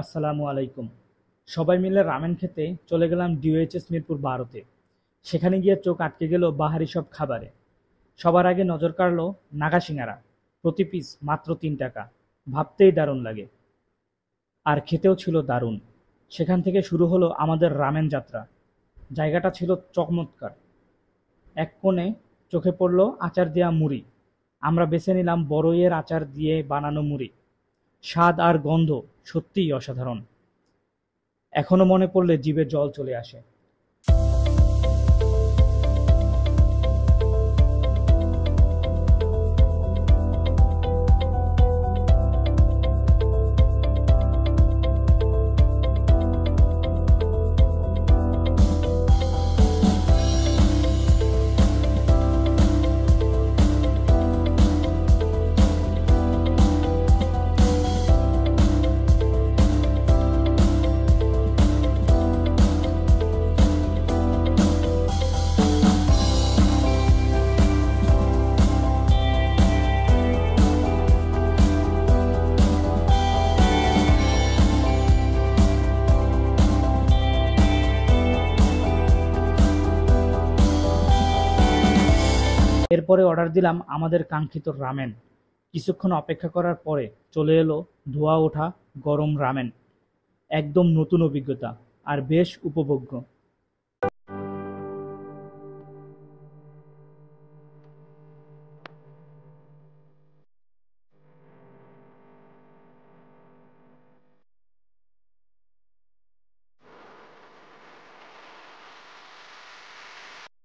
আসসালামু আলাইকুম। সবাই মিলে রামেন খেতে চলে গেলাম ডিওএইচএস মিরপুর ১২-তে। সেখানে গিয়ে চোখ আটকে গেল বাহারি সব খাবারে। সবার আগে নজর কাড়ল নাগা সিঙ্গারা। প্রতি পিস মাত্র ৩ টাকা। ভাবতেই দারুণ লাগে। আর খেতেও ছিল দারুণ। সেখান থেকে শুরু হলো আমাদের রামেন যাত্রা। জায়গাটা ছিল চমৎকার। এক কোণে চোখে পড়ল আচার দেয়া মুড়ি। আমরা বেছে নিলাম বড়ইয়ের আচার দিয়ে বানানো মুড়ি। স্বাদ আর গন্ধ সত্যিই অসাধারণ। এখনো মনে পড়লে জিভে জল চলে আসে। এরপরে অর্ডার দিলাম আমাদের কাঙ্ক্ষিত রামেন। কিছুক্ষণ অপেক্ষা করার পরে চলে এলো ধোঁয়া ওঠা গরম রামেন। একদম নতুন অভিজ্ঞতা আর বেশ উপভোগ্য।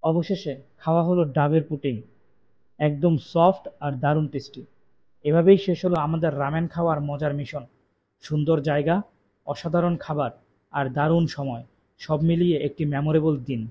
অবশেষে খাওয়া হলো ডাবের পুটিং। একদম সফট আর দারুণ টেস্টি। এভাবেই শেষ হলো আমাদের রামেন খাওয়ার মজার মিশন। সুন্দর জায়গা, অসাধারণ খাবার আর দারুণ সময়, সব মিলিয়ে একটি মেমোরেবল দিন।